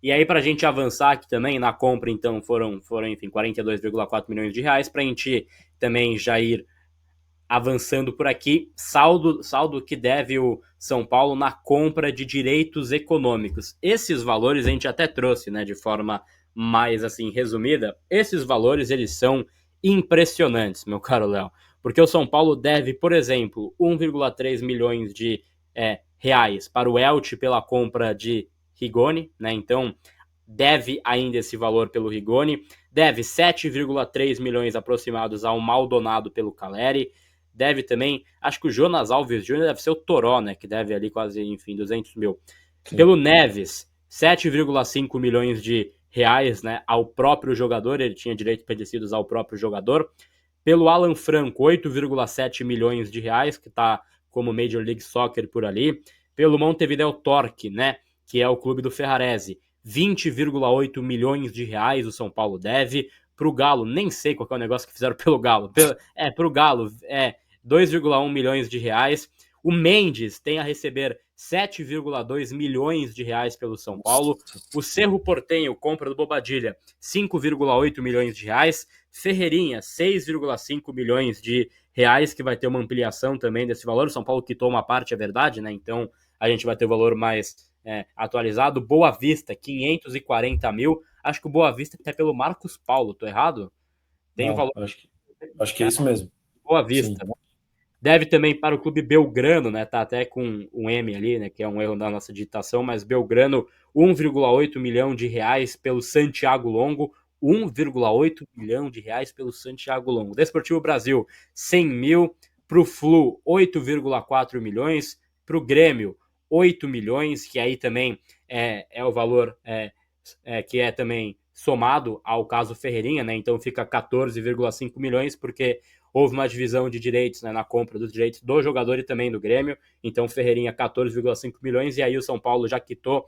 E aí, para a gente avançar aqui também na compra, então, foram enfim, 42,4 milhões de reais, para a gente também já ir avançando por aqui, saldo que deve o São Paulo na compra de direitos econômicos. Esses valores a gente até trouxe, né, de forma mais assim resumida. Esses valores eles são impressionantes, meu caro Léo, porque o São Paulo deve, por exemplo, 1,3 milhões de reais para o Elche pela compra de Rigoni, né? Então deve ainda esse valor pelo Rigoni, deve 7,3 milhões aproximados ao Maldonado pelo Caleri, deve também, acho que o Jonas Alves Júnior deve ser o Toró, né, que deve ali quase, enfim, 200 mil. Sim. Pelo Neves, 7,5 milhões de reais, né, ao próprio jogador, ele tinha direitos predecidos ao próprio jogador. Pelo Alan Franco, 8,7 milhões de reais, que está como Major League Soccer por ali. Pelo Montevideo Torque, né, que é o clube do Ferrarese, 20,8 milhões de reais o São Paulo deve. Pro Galo, nem sei qual é o negócio que fizeram pelo Galo. Pro Galo, 2,1 milhões de reais. O Mendes tem a receber 7,2 milhões de reais pelo São Paulo. O Cerro Porteño, compra do Bobadilha, 5,8 milhões de reais. Ferreirinha, 6,5 milhões de reais, que vai ter uma ampliação também desse valor. O São Paulo quitou uma parte, é verdade, né? Então a gente vai ter o valor mais atualizado. Boa Vista, 540 mil. Acho que o Boa Vista é pelo Marcos Paulo, tô errado? Tem o valor. Acho que é isso mesmo. Boa Vista. Sim. Deve também para o clube Belgrano, né? Tá até com um M ali, né? Que é um erro da nossa digitação, mas Belgrano, 1,8 milhão de reais pelo Santiago Longo. 1,8 milhão de reais pelo Santiago Longo. Desportivo Brasil, 100 mil. Para o Flu, 8,4 milhões. Para o Grêmio, 8 milhões, que aí também é o valor que é também somado ao caso Ferreirinha, né? Então fica 14,5 milhões, porque houve uma divisão de direitos, né, na compra dos direitos do jogador e também do Grêmio. Então Ferreirinha 14,5 milhões, e aí o São Paulo já quitou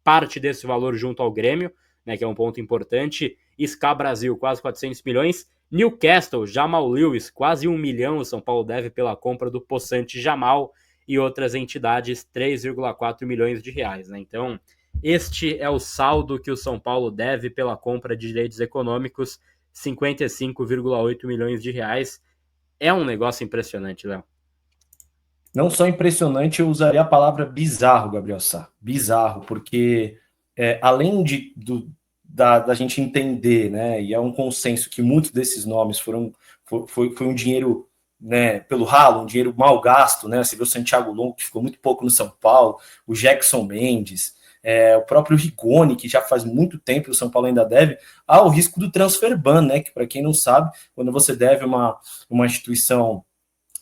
parte desse valor junto ao Grêmio, né, que é um ponto importante. SCA Brasil, quase 400 milhões. Newcastle, Jamal Lewis, quase 1 milhão o São Paulo deve pela compra do possante Jamal, e outras entidades 3,4 milhões de reais, né? Então este é o saldo que o São Paulo deve pela compra de direitos econômicos, 55,8 milhões de reais. É um negócio impressionante, Léo. Não só impressionante, eu usaria a palavra bizarro, Gabriel Sá. Bizarro, porque além da gente entender, né, e é um consenso que muitos desses nomes foi um dinheiro, né, pelo ralo, um dinheiro mal gasto, né? Você viu o Santiago Longo, que ficou muito pouco no São Paulo, o Jackson Mendes, o próprio Rigoni, que já faz muito tempo o São Paulo ainda deve, há o risco do transfer ban, né? Que para quem não sabe, quando você deve uma instituição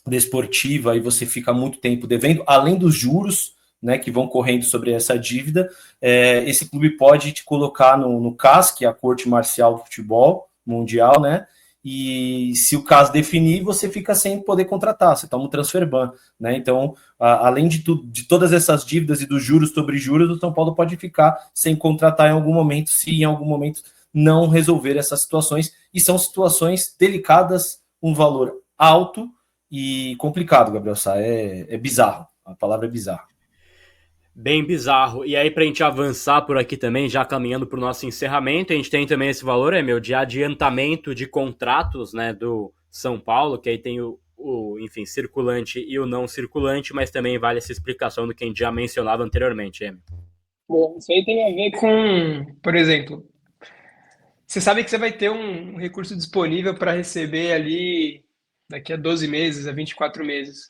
desportiva e você fica muito tempo devendo, além dos juros, né, que vão correndo sobre essa dívida, esse clube pode te colocar no CAS, que é a Corte Marcial do Futebol Mundial, né? E se o caso definir, você fica sem poder contratar, você toma um transfer ban, né? Então, além de todas essas dívidas e dos juros sobre juros, o São Paulo pode ficar sem contratar em algum momento, se em algum momento não resolver essas situações, e são situações delicadas, um valor alto e complicado, Gabriel Sá. É bizarro, a palavra é bizarro. Bem bizarro. E aí, pra gente avançar por aqui também, já caminhando pro nosso encerramento, a gente tem também esse valor, de adiantamento de contratos, né, do São Paulo, que aí tem enfim, circulante e o não circulante, mas também vale essa explicação do que a gente já mencionava anteriormente, Emi. Bom, isso aí tem a ver com, por exemplo, você sabe que você vai ter um recurso disponível para receber ali daqui a 12 meses, a 24 meses.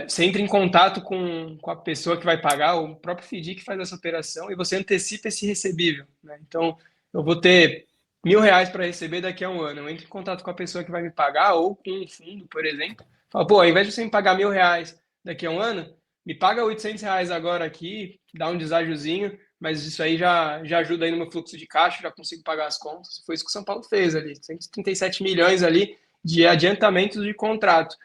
Você entra em contato com a pessoa que vai pagar, o próprio FIDI que faz essa operação, e você antecipa esse recebível, né? Então, eu vou ter R$ 1.000 para receber daqui a um ano. Eu entro em contato com a pessoa que vai me pagar, ou com um fundo, por exemplo. Falo, pô, ao invés de você me pagar R$ 1.000 daqui a um ano, me paga R$ 800 agora aqui, dá um deságiozinho, mas isso aí já ajuda aí no meu fluxo de caixa, já consigo pagar as contas. Foi isso que o São Paulo fez ali, 137 milhões ali de adiantamentos de contrato.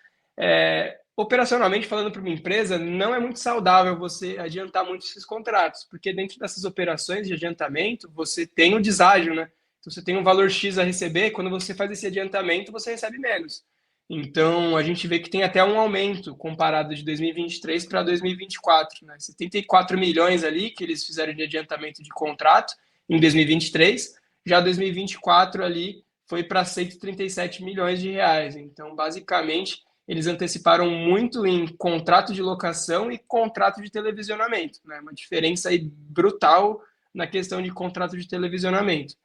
Operacionalmente falando para uma empresa, não é muito saudável você adiantar muito esses contratos, porque dentro dessas operações de adiantamento, você tem o deságio, né? Então, você tem um valor X a receber, quando você faz esse adiantamento, você recebe menos. Então, a gente vê que tem até um aumento comparado de 2023 para 2024, né? 74 milhões ali que eles fizeram de adiantamento de contrato em 2023, já 2024 ali foi para 137 milhões de reais. Então, basicamente, eles anteciparam muito em contrato de locação e contrato de televisionamento, né? Uma diferença aí brutal na questão de contrato de televisionamento.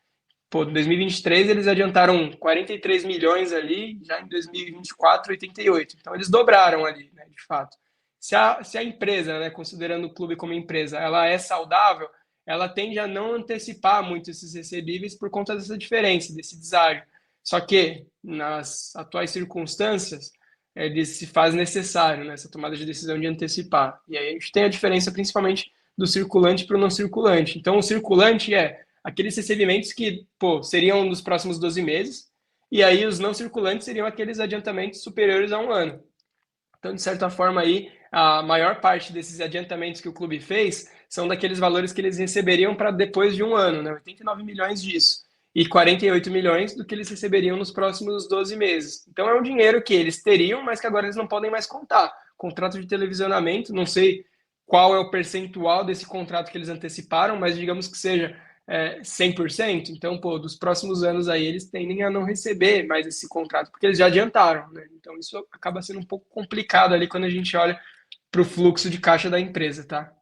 Pô, em 2023 eles adiantaram 43 milhões ali, já em 2024, 88. Então eles dobraram ali, né, de fato. Se a empresa, né, considerando o clube como empresa, ela é saudável, ela tende a não antecipar muito esses recebíveis por conta dessa diferença, desse deságio. Só que, nas atuais circunstâncias, ele se faz necessário, né, essa tomada de decisão de antecipar. E aí a gente tem a diferença principalmente do circulante para o não circulante. Então, o circulante é aqueles recebimentos que, pô, seriam nos próximos 12 meses, e aí os não circulantes seriam aqueles adiantamentos superiores a um ano. Então, de certa forma, aí, a maior parte desses adiantamentos que o clube fez são daqueles valores que eles receberiam para depois de um ano, né? 89 milhões disso. E 48 milhões do que eles receberiam nos próximos 12 meses. Então, é um dinheiro que eles teriam, mas que agora eles não podem mais contar. Contrato de televisionamento, não sei qual é o percentual desse contrato que eles anteciparam, mas digamos que seja 100%. Então, pô, dos próximos anos aí eles tendem a não receber mais esse contrato, porque eles já adiantaram, né? Então, isso acaba sendo um pouco complicado ali quando a gente olha para o fluxo de caixa da empresa, tá?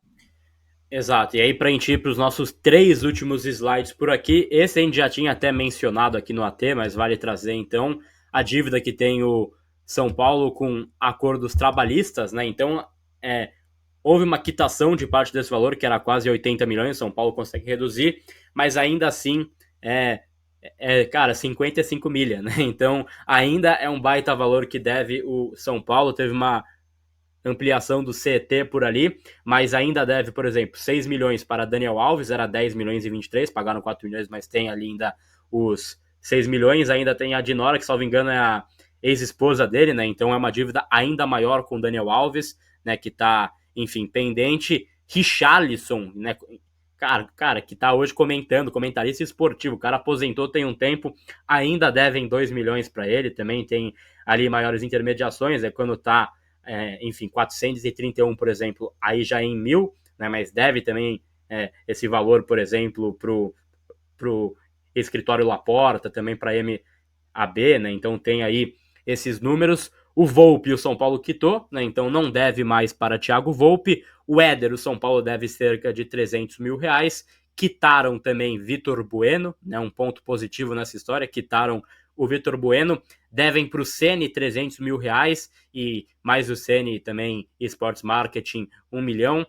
Exato, e aí para a gente ir para os nossos 3 últimos slides por aqui, esse a gente já tinha até mencionado aqui no AT, mas vale trazer então a dívida que tem o São Paulo com acordos trabalhistas, né? Então, houve uma quitação de parte desse valor, que era quase 80 milhões, São Paulo consegue reduzir, mas ainda assim cara, 55 milha, né? Então, ainda é um baita valor que deve o São Paulo, teve uma ampliação do CET por ali, mas ainda deve, por exemplo, 6 milhões para Daniel Alves, era 10 milhões e 23, pagaram 4 milhões, mas tem ali ainda os 6 milhões, ainda tem a Dinora, que salvo engano é a ex-esposa dele, né, então é uma dívida ainda maior com o Daniel Alves, né, que tá, enfim, pendente. Richarlison, né, cara, que tá hoje comentarista esportivo, o cara aposentou tem um tempo, ainda devem 2 milhões para ele, também tem ali maiores intermediações, quando tá enfim, 431, por exemplo, aí já em 1.000, né, mas deve também esse valor, por exemplo, pro escritório Laporta, também para MAB, né, então tem aí esses números. O Volpe, o São Paulo quitou, né, então não deve mais para Thiago Volpe. O Éder, o São Paulo deve cerca de 300 mil reais. Quitaram também Vitor Bueno, né, um ponto positivo nessa história, quitaram o Vitor Bueno, devem para o Ceni 300 mil reais e mais o Ceni também Sports Marketing 1 milhão,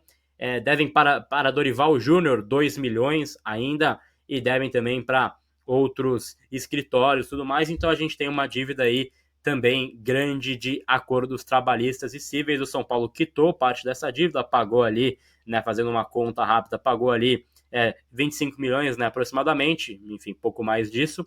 devem para Dorival Júnior 2 milhões ainda e devem também para outros escritórios e tudo mais, então a gente tem uma dívida aí também grande de acordos trabalhistas e cíveis. O São Paulo quitou parte dessa dívida, pagou ali, né, fazendo uma conta rápida, pagou ali 25 milhões, né, aproximadamente, enfim, pouco mais disso,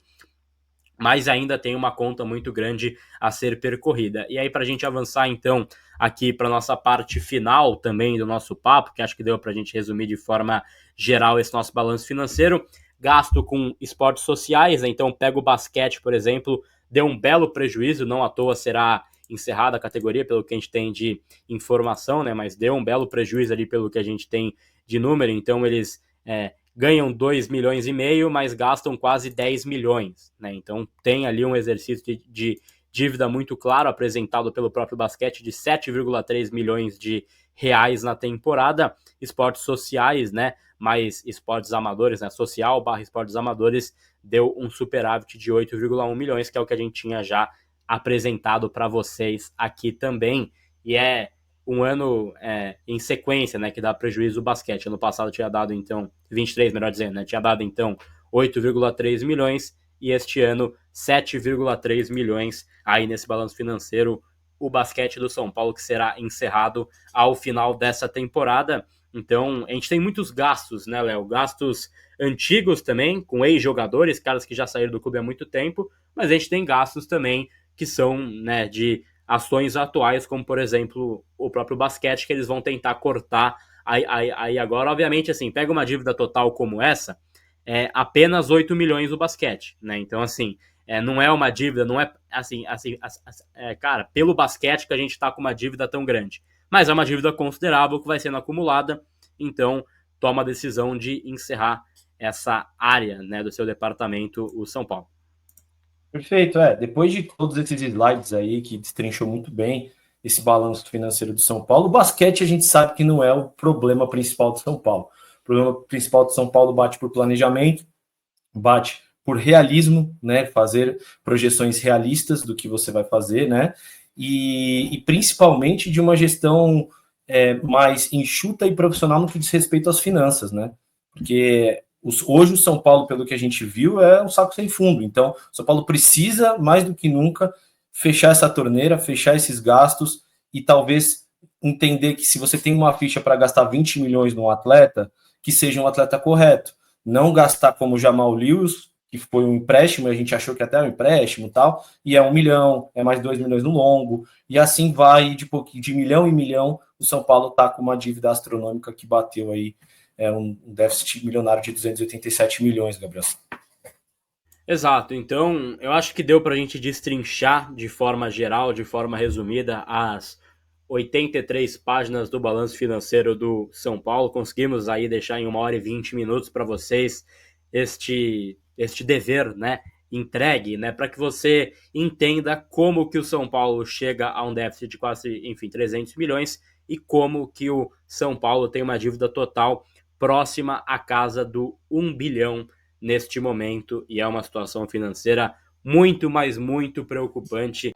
mas ainda tem uma conta muito grande a ser percorrida. E aí, para a gente avançar, então, aqui para a nossa parte final também do nosso papo, que acho que deu para a gente resumir de forma geral esse nosso balanço financeiro, gasto com esportes sociais, né? Então pega o basquete, por exemplo, deu um belo prejuízo, não à toa será encerrada a categoria, pelo que a gente tem de informação, né? Mas deu um belo prejuízo ali pelo que a gente tem de número, então eles ganham 2 milhões e meio, mas gastam quase 10 milhões, né? Então tem ali um exercício de dívida muito claro, apresentado pelo próprio basquete, de 7,3 milhões de reais na temporada. Esportes sociais, né? Mais esportes amadores, né? Social / esportes amadores, deu um superávit de 8,1 milhões, que é o que a gente tinha já apresentado para vocês aqui também. E um ano em sequência, né, que dá prejuízo o basquete. Ano passado tinha dado, então, 23, melhor dizendo, né, tinha dado, então, 8,3 milhões e este ano 7,3 milhões aí nesse balanço financeiro, o basquete do São Paulo, que será encerrado ao final dessa temporada. Então, a gente tem muitos gastos, né, Léo? Gastos antigos também, com ex-jogadores, caras que já saíram do clube há muito tempo, mas a gente tem gastos também que são, né, de ações atuais, como, por exemplo, o próprio basquete, que eles vão tentar cortar aí agora. Obviamente, assim, pega uma dívida total como essa, apenas 8 milhões o basquete, né? Então, assim, não é uma dívida, não é assim, cara, pelo basquete que a gente está com uma dívida tão grande. Mas é uma dívida considerável que vai sendo acumulada, então toma a decisão de encerrar essa área, né, do seu departamento, o São Paulo. Perfeito, depois de todos esses slides aí que destrinchou muito bem esse balanço financeiro do São Paulo, o basquete a gente sabe que não é o problema principal do São Paulo. O problema principal do São Paulo bate por planejamento, bate por realismo, né, fazer projeções realistas do que você vai fazer, né, e principalmente de uma gestão mais enxuta e profissional no que diz respeito às finanças, né, porque hoje o São Paulo, pelo que a gente viu, é um saco sem fundo. Então, o São Paulo precisa, mais do que nunca, fechar essa torneira, fechar esses gastos e talvez entender que se você tem uma ficha para gastar 20 milhões num atleta, que seja um atleta correto. Não gastar como o Jamal Lewis, que foi um empréstimo, a gente achou que até era um empréstimo e tal, e é 1 milhão, é mais 2 milhões no longo, e assim vai de milhão em milhão. O São Paulo está com uma dívida astronômica que bateu aí um déficit milionário de 287 milhões, Gabriel. Exato, então eu acho que deu para a gente destrinchar de forma geral, de forma resumida, as 83 páginas do balanço financeiro do São Paulo. Conseguimos aí deixar em 1 hora e 20 minutos para vocês este dever, né, entregue, né, para que você entenda como que o São Paulo chega a um déficit de quase, 300 milhões e como que o São Paulo tem uma dívida total próxima à casa do 1 bilhão neste momento, e é uma situação financeira muito, mas muito preocupante.